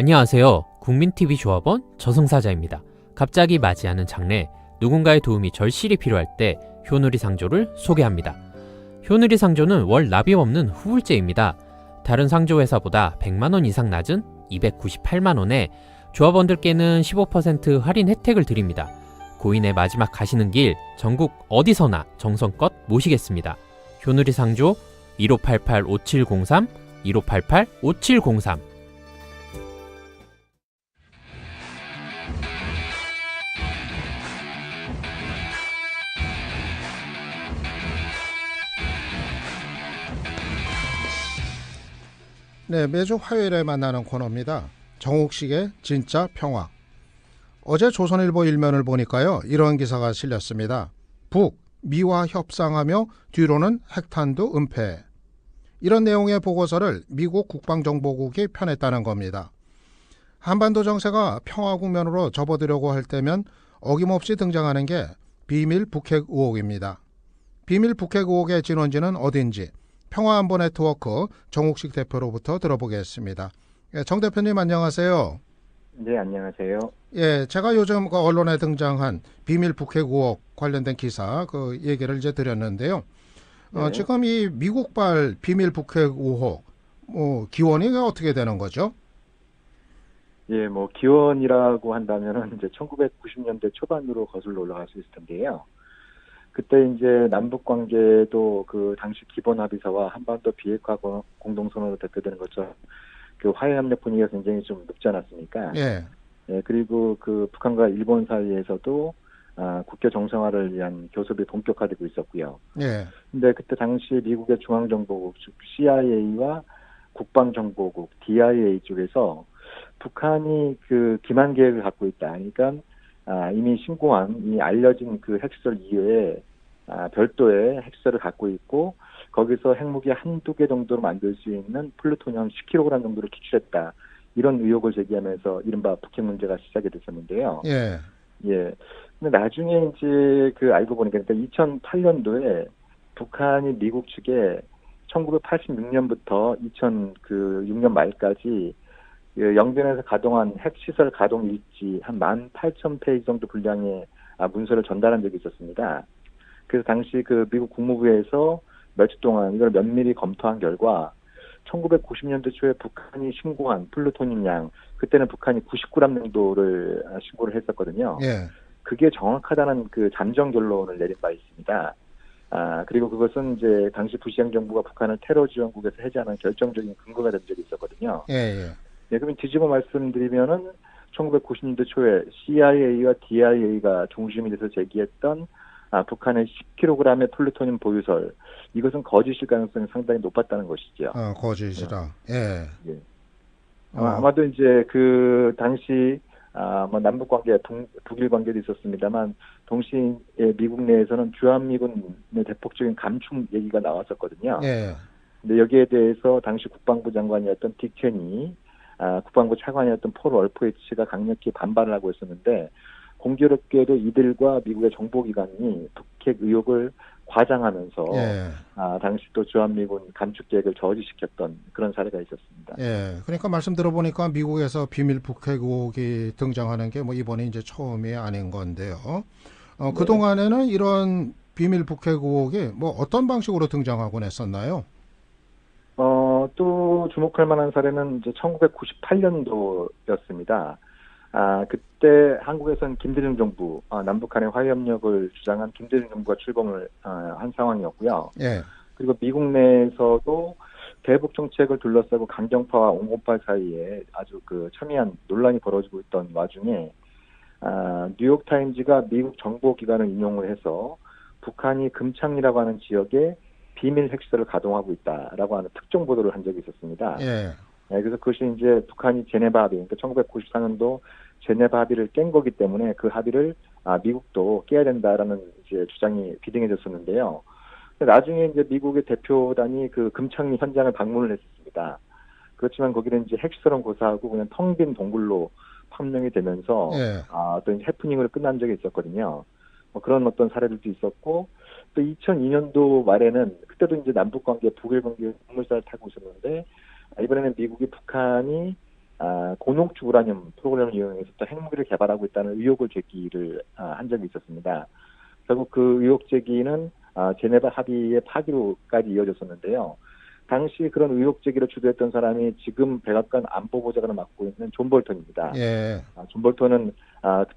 안녕하세요. 국민TV 조합원 저승사자입니다. 갑자기 맞이하는 장래, 누군가의 도움이 절실히 필요할 때 효누리상조를 소개합니다. 효누리상조는 월 납입 없는 후불제입니다. 다른 상조회사보다 100만원 이상 낮은 298만원에 조합원들께는 15% 할인 혜택을 드립니다. 고인의 마지막 가시는 길 전국 어디서나 정성껏 모시겠습니다. 효누리상조 1588-5703 1588-5703. 네, 매주 화요일에 만나는 코너입니다. 정옥식의 진짜 평화. 어제 조선일보 일면을 보니까요, 이런 기사가 실렸습니다. 북, 미와 협상하며 뒤로는 핵탄두 은폐. 이런 내용의 보고서를 미국 국방정보국이 펴냈다는 겁니다. 한반도 정세가 평화 국면으로 접어들려고 할 때면 어김없이 등장하는 게 비밀 북핵 의혹입니다. 비밀 북핵 의혹의 진원지는 어딘지 평화안보 네트워크 정옥식 대표로부터 들어보겠습니다. 예, 정 대표님 안녕하세요. 네, 안녕하세요. 예, 제가 요즘 언론에 등장한 비밀 북핵 의혹 관련된 기사 그 얘기를 이제 드렸는데요. 네. 지금 이 미국발 비밀 북핵 의혹 기원이 어떻게 되는 거죠? 예, 기원이라고 한다면은 이제 1990년대 초반으로 거슬러 올라갈 수 있을 텐데요. 그때 이제 남북 관계도 그 당시 기본 합의서와 한반도 비핵화 공동선언으로 대표되는 것처럼 그 화해 협력 분위기가 굉장히 좀 높지 않았습니까? 예. 예, 그리고 그 북한과 일본 사이에서도 국교 정상화를 위한 교섭이 본격화되고 있었고요. 예. 근데 그때 당시 미국의 중앙정보국, 즉 CIA와 국방정보국, DIA 쪽에서 북한이 그 기만 계획을 갖고 있다. 그러니까 이미 신고한, 이미 알려진 그 핵시설 이외에 별도의 핵시설을 갖고 있고 거기서 핵무기 한두 개 정도로 만들 수 있는 플루토늄 10kg 정도를 기출했다. 이런 의혹을 제기하면서 이른바 북핵 문제가 시작이 됐었는데요. 예. 예. 근데 나중에 이제 그 알고 보니까 그러니까 2008년도에 북한이 미국 측에 1986년부터 2006년 말까지 영변에서 가동한 핵시설 가동 일지 한 18,000페이지 정도 분량의 문서를 전달한 적이 있었습니다. 그래서 당시 그 미국 국무부에서 며칠 동안 이걸 면밀히 검토한 결과 1990년대 초에 북한이 신고한 플루토늄 양, 그때는 북한이 90g 정도를 신고를 했었거든요. 예. 그게 정확하다는 그 잠정 결론을 내린 바 있습니다. 그리고 그것은 이제 당시 부시 행정부가 북한을 테러 지원국에서 해제하는 결정적인 근거가 된 적이 있었거든요. 예. 예. 네, 그러면 뒤집어 말씀드리면은 1990년대 초에 CIA와 DIA가 중심이 돼서 제기했던 북한의 10kg의 플루토늄 보유설, 이것은 거짓일 가능성이 상당히 높았다는 것이죠. 거짓이라. 예. 예. 아마도 이제 그 당시 남북 관계, 북일 관계도 있었습니다만 동시에 미국 내에서는 주한미군의 대폭적인 감축 얘기가 나왔었거든요. 예. 근데 여기에 대해서 당시 국방부 장관이었던 딕 체니, 국방부 차관이었던 폴 월포이츠가 강력히 반발을 하고 있었는데 공교롭게도 이들과 미국의 정보기관이 북핵 의혹을 과장하면서 당시 또 주한미군 감축 계획을 저지시켰던 그런 사례가 있었습니다. 예. 그러니까 말씀 들어보니까 미국에서 비밀 북핵 의혹이 등장하는 게 이번이 이제 처음이 아닌 건데요. 네. 그동안에는 이런 비밀 북핵 의혹이 어떤 방식으로 등장하곤 했었나요? 또 주목할 만한 사례는 이제 1998년도였습니다. 그때 한국에서는 김대중 정부, 남북 간의 화해 협력을 주장한 김대중 정부가 출범을 한 상황이었고요. 예. 그리고 미국 내에서도 대북 정책을 둘러싸고 강경파와 온건파 사이에 아주 그 첨예한 논란이 벌어지고 있던 와중에 뉴욕 타임즈가 미국 정보기관을 인용을 해서 북한이 금창리라고 하는 지역에 비밀 핵시설을 가동하고 있다라고 하는 특정 보도를 한 적이 있었습니다. 예. 네, 그래서 그것이 이제 북한이 제네바 합의, 그러니까 1994년도 제네바 합의를 깬 거기 때문에 그 합의를 미국도 깨야 된다라는 이제 주장이 비등해졌었는데요. 나중에 이제 미국의 대표단이 그 금창리 현장을 방문을 했습니다. 그렇지만 거기는 이제 핵시설은 고사하고 그냥 텅 빈 동굴로 판명이 되면서 어떤 해프닝으로 끝난 적이 있었거든요. 그런 어떤 사례들도 있었고 또 2002년도 말에는 그때도 이제 남북 관계, 북일 관계 물살을 타고 있었는데 이번에는 미국이 북한이 고농축 우라늄 프로그램을 이용해서 또 핵무기를 개발하고 있다는 의혹을 제기를 한 적이 있었습니다. 결국 그 의혹 제기는 제네바 합의의 파기로까지 이어졌었는데요. 당시 그런 의혹 제기를 주도했던 사람이 지금 백악관 안보보좌관을 맡고 있는 존 볼턴입니다. 예. 존 볼턴은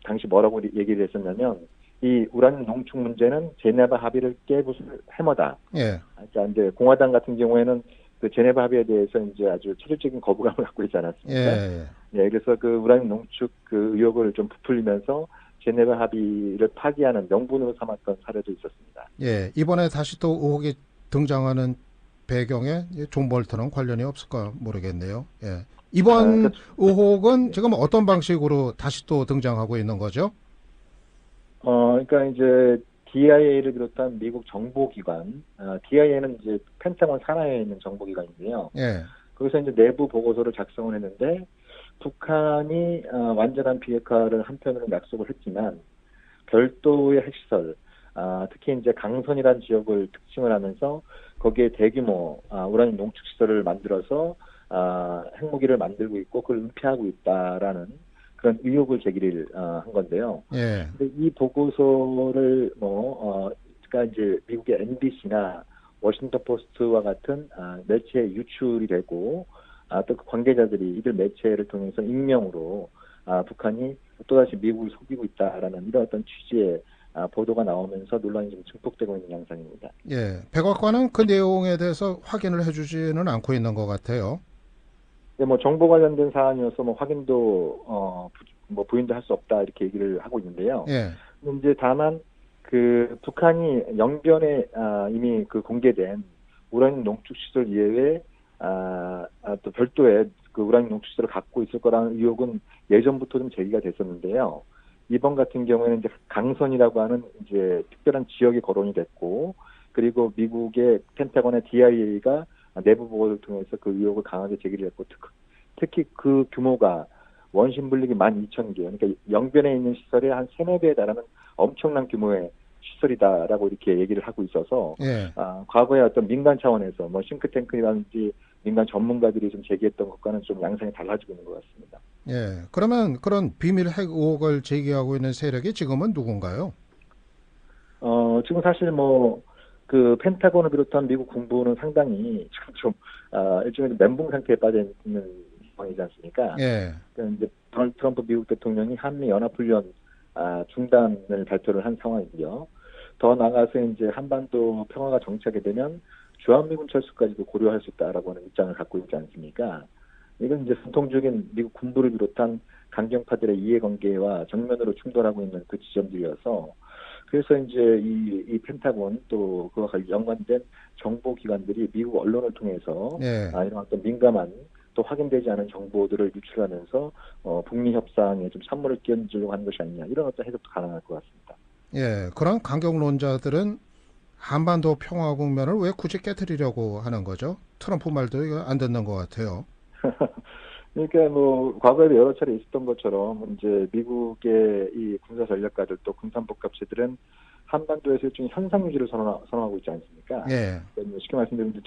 당시 뭐라고 얘기를 했었냐면 이 우라늄 농축 문제는 제네바 합의를 깨부술 해머다. 예. 그러니까 이제 공화당 같은 경우에는 그 제네바 합의에 대해서 이제 아주 체질적인 거부감을 갖고 있지 않았습니까? 예. 예, 그래서 그 우라늄 농축 그 의혹을 좀 부풀리면서 제네바 합의를 파기하는 명분으로 삼았던 사례도 있었습니다. 예. 이번에 다시 또 의혹이 등장하는 배경에 존 볼턴은 관련이 없을까 모르겠네요. 예. 이번 의혹은 지금 어떤 방식으로 다시 또 등장하고 있는 거죠? 그러니까 이제 DIA를 비롯한 미국 정보기관, DIA는 이제 펜타곤 산하에 있는 정보기관인데요. 예. 거기서 이제 내부 보고서를 작성을 했는데 북한이 완전한 비핵화를 한편으로 약속을 했지만 별도의 핵시설, 특히 이제 강선이라는 지역을 특징을 하면서 거기에 대규모 우라늄 농축 시설을 만들어서 핵무기를 만들고 있고 그걸 은폐하고 있다라는 그런 의혹을 제기를 한 건데요. 예. 근데 이 보고서를 그러니까 이제 미국의 MBC나 워싱턴 포스트와 같은 매체에 유출이 되고 또 그 관계자들이 이들 매체를 통해서 익명으로 북한이 또다시 미국을 속이고 있다라는 이런 어떤 취지의 보도가 나오면서 논란이 좀 증폭되고 있는 양상입니다. 예. 백악관은 그 내용에 대해서 확인을 해주지는 않고 있는 것 같아요. 뭐 정보 관련된 사안이어서 뭐 확인도 뭐 부인도 할 수 없다 이렇게 얘기를 하고 있는데요. 예. 이제 다만 그 북한이 영변에 이미 그 공개된 우라늄 농축 시설 이외에 또 별도의 그 우라늄 농축 시설을 갖고 있을 거라는 의혹은 예전부터 좀 제기가 됐었는데요. 이번 같은 경우에는 이제 강선이라고 하는 이제 특별한 지역이 거론이 됐고, 그리고 미국의 펜타곤의 DIA가 내부 보고를 통해서 그 의혹을 강하게 제기를 했고, 특히 그 규모가 원심 분리기 12,000개, 그러니까 영변에 있는 시설의 한 3, 4배에 달하는 엄청난 규모의 시설이다라고 이렇게 얘기를 하고 있어서, 예. 과거에 어떤 민간 차원에서 뭐 싱크탱크라든지 민간 전문가들이 좀 제기했던 것과는 좀 양상이 달라지고 있는 것 같습니다. 예. 그러면 그런 비밀 핵 의혹을 제기하고 있는 세력이 지금은 누군가요? 지금 사실 그 펜타곤을 비롯한 미국 군부는 상당히 좀 일종의 멘붕 상태에 빠져 있는 상황이지 않습니까? 예. 그러니까 이제 도널드 트럼프 미국 대통령이 한미 연합훈련 중단을 발표를 한 상황이고요. 더 나아가서 이제 한반도 평화가 정착이 되면 주한미군 철수까지도 고려할 수 있다라고 하는 입장을 갖고 있지 않습니까? 이건 이제 전통적인 미국 군부를 비롯한 강경파들의 이해관계와 정면으로 충돌하고 있는 그 지점들이어서 그래서 이제 이 펜타곤 또 그와 연관된 정보기관들이 미국 언론을 통해서 예. 이런 어떤 민감한 또 확인되지 않은 정보들을 유출하면서 북미 협상에 좀 찬물을 끼얹으려고 하는 것이 아니냐 이런 어떤 해석도 가능할 것 같습니다. 예. 그런 강경론자들은 한반도 평화 국면을 왜 굳이 깨트리려고 하는 거죠? 트럼프 말도 이거 안 듣는 것 같아요. 그러니까 과거에도 여러 차례 있었던 것처럼 이제 미국의 이 군사 전략가들 또 군산복합체들은 한반도에서 일종의 현상 유지를 선언하고 있지 않습니까? 예. 그러니까 쉽게 말씀드리면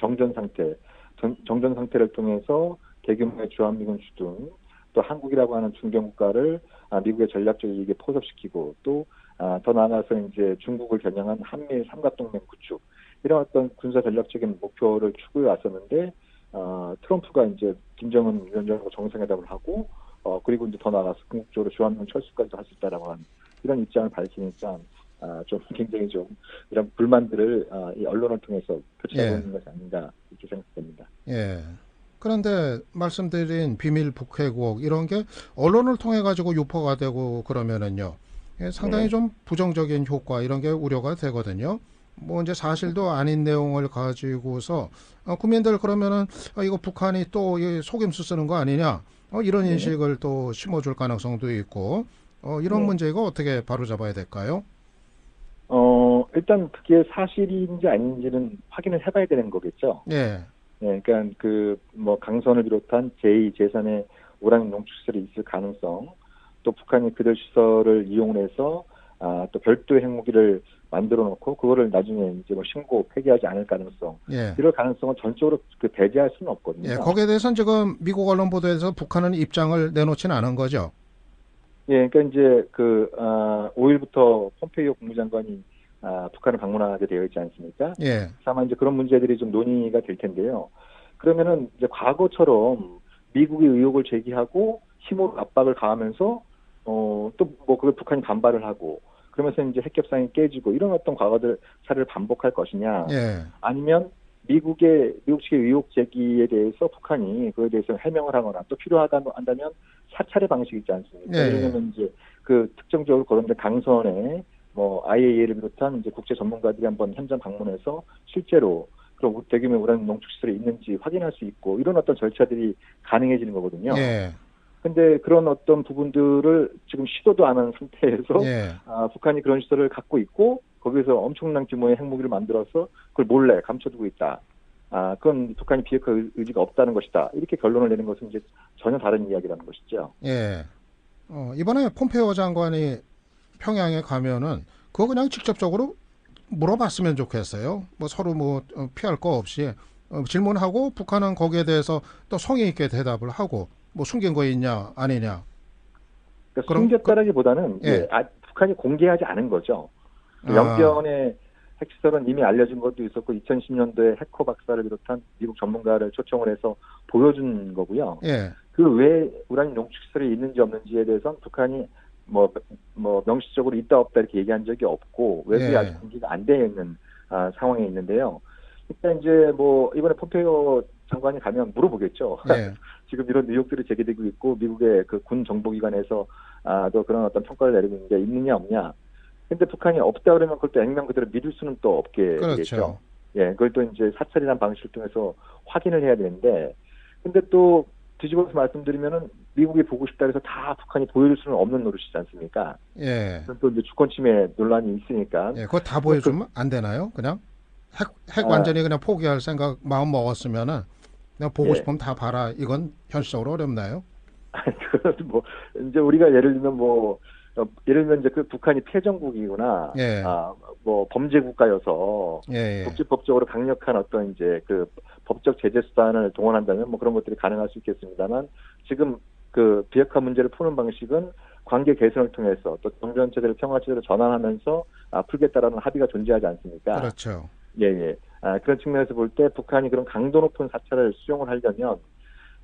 정전 상태를 통해서 대규모의 주한미군 주둔, 또 한국이라고 하는 중견 국가를 미국의 전략적 이익에 포섭시키고 또 더 나아가서 이제 중국을 겨냥한 한미일 삼각동맹 구축 이런 어떤 군사 전략적인 목표를 추구해 왔었는데 트럼프가 이제 김정은 위원장하고 정상회담을 하고 그리고 이제 더 나아가서 궁극적으로 주한미군 철수까지도 할 수 있다라고 하는 이런 입장을 밝히니까 좀 굉장히 좀 이런 불만들을 이 언론을 통해서 표출하고 예. 있는 것이 아닌가 이렇게 생각됩니다. 예. 그런데 말씀드린 비밀 북핵국 이런 게 언론을 통해 가지고 유포가 되고 그러면은요. 예, 상당히 네. 좀 부정적인 효과 이런 게 우려가 되거든요. 뭐 이제 사실도 아닌 내용을 가지고서 국민들 그러면은 이거 북한이 또 속임수 쓰는 거 아니냐 이런 네. 인식을 또 심어줄 가능성도 있고 이런 네. 문제가 어떻게 바로잡아야 될까요? 일단 그게 사실인지 아닌지는 확인을 해봐야 되는 거겠죠. 예, 네, 그러니까 강선을 비롯한 제2, 제3의 우라늄 농축 시설이 있을 가능성, 또 북한이 그들 시설을 이용해서 또 별도의 핵무기를 만들어 놓고 그거를 나중에 이제 뭐 신고 폐기하지 않을 가능성, 예. 이럴 가능성은 전적으로 그 배제할 수는 없거든요. 예, 거기에 대해서는 지금 미국 언론 보도에서 북한은 입장을 내놓지는 않은 거죠. 예, 그러니까 이제 5일부터 폼페이오 국무장관이 북한을 방문하게 되어 있지 않습니까? 예. 아마 이제 그런 문제들이 좀 논의가 될 텐데요. 그러면은 이제 과거처럼 미국이 의혹을 제기하고 힘으로 압박을 가하면서 또 뭐 그걸 북한이 반발을 하고 그러면서 이제 핵 협상이 깨지고 이런 어떤 과거들 사례를 반복할 것이냐, 예. 아니면 미국 측의 의혹 제기에 대해서 북한이 그에 대해서 해명을 하거나 또 필요하다면 사찰의 방식이 있지 않습니까? 예. 예를 들면 이제 그 특정적으로 거론된 강선에 뭐 IAEA를 비롯한 이제 국제 전문가들이 한번 현장 방문해서 실제로 그런 대규모 우라늄 농축 시설이 있는지 확인할 수 있고 이런 어떤 절차들이 가능해지는 거거든요. 예. 근데 그런 어떤 부분들을 지금 시도도 안 한 상태에서 예. 북한이 그런 시설을 갖고 있고 거기서 엄청난 규모의 핵무기를 만들어서 그걸 몰래 감춰두고 있다. 그건 북한이 비핵화 의지가 없다는 것이다. 이렇게 결론을 내는 것은 이제 전혀 다른 이야기라는 것이죠. 예. 이번에 폼페이오 장관이 평양에 가면은 그거 그냥 직접적으로 물어봤으면 좋겠어요. 뭐 서로 뭐 피할 거 없이 질문하고 북한은 거기에 대해서 또 성의 있게 대답을 하고 뭐 숨긴 거 있냐 아니냐. 그러니까 그럼 숨겼다라기보다는 예. 북한이 공개하지 않은 거죠. 아. 영변의 핵시설은 이미 알려진 것도 있었고 2010년도에 해커 박사를 비롯한 미국 전문가를 초청을 해서 보여준 거고요. 예. 그 외에 우라늄 농축 시설이 있는지 없는지에 대해서는 북한이 뭐 명시적으로 있다 없다 이렇게 얘기한 적이 없고 외부에 예. 아직 공개가 안 되어 있는 상황에 있는데요. 일단 이제 뭐 이번에 폼페이오 장관이 가면 물어보겠죠. 예. 지금 이런 의혹들이 제기되고 있고 미국의 그 군 정보기관에서 또 그런 어떤 평가를 내리고 있는 게 있느냐 없냐. 근데 북한이 없다 그러면 그걸 또 액면 그대로 믿을 수는 또 없게 그렇죠. 되겠죠. 예, 그걸 또 이제 사찰이라는 방식을 통해서 확인을 해야 되는데, 근데 또 뒤집어서 말씀드리면은 미국이 보고 싶다 해서 다 북한이 보여줄 수는 없는 노릇이지 않습니까? 예. 그건 또 이제 주권 침해 논란이 있으니까. 예. 그거 다 보여주면 안 되나요? 그냥 핵 완전히 그냥 포기할 생각 마음 먹었으면은 그냥 보고 예. 싶으면 다 봐라. 이건 현실적으로 어렵나요? 그것도 뭐 이제 우리가 예를 들면 예를 들면 이제 그 북한이 패전국이구나, 예. 뭐 범죄 국가여서 예. 국제법적으로 강력한 어떤 이제 그 법적 제재 수단을 동원한다면 뭐 그런 것들이 가능할 수 있겠습니다만 지금 그 비핵화 문제를 푸는 방식은 관계 개선을 통해서 또 정전 체제를 평화 체제로 전환하면서 풀겠다라는 합의가 존재하지 않습니까? 그렇죠. 예. 그런 측면에서 볼 때 북한이 그런 강도 높은 사찰을 수용을 하려면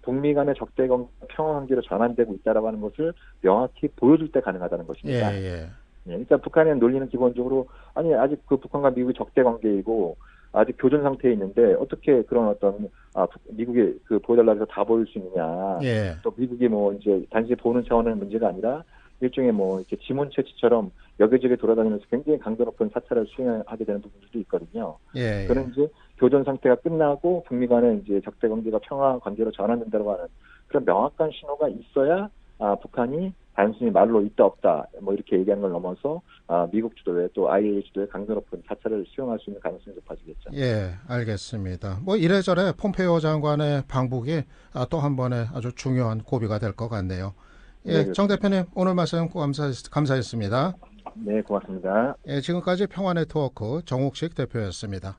북미 간의 적대 관계 평화 관계로 전환되고 있다라고 하는 것을 명확히 보여줄 때 가능하다는 것입니다. 예. 일단 북한의 논리는 기본적으로 아직 그 북한과 미국이 적대 관계이고 아직 교전 상태에 있는데 어떻게 그런 어떤 미국이 그 보여달라고 해서 다 보일 수 있느냐. 예. 또 미국이 뭐 이제 단지 보는 차원의 문제가 아니라 일종의 뭐 이렇게 지문채취처럼 여기저기 돌아다니면서 굉장히 강도 높은 사찰을 수행하게 되는 부분들도 있거든요. 예. 그는 이제 교전 상태가 끝나고 북미 간의 이제 적대 관계가 평화 관계로 전환된다고 하는 그런 명확한 신호가 있어야 북한이 단순히 말로 있다 없다 뭐 이렇게 얘기하는 걸 넘어서 미국 주도의 또 IAEA 주도의 강도 높은 사찰을 수용할 수 있는 가능성이 높아지겠죠. 예, 알겠습니다. 뭐 이래저래 폼페이오 장관의 방북이 또 한 번의 아주 중요한 고비가 될 것 같네요. 예, 네, 정 대표님 오늘 말씀 감사했습니다. 네, 고맙습니다. 예, 지금까지 평화네트워크 정옥식 대표였습니다.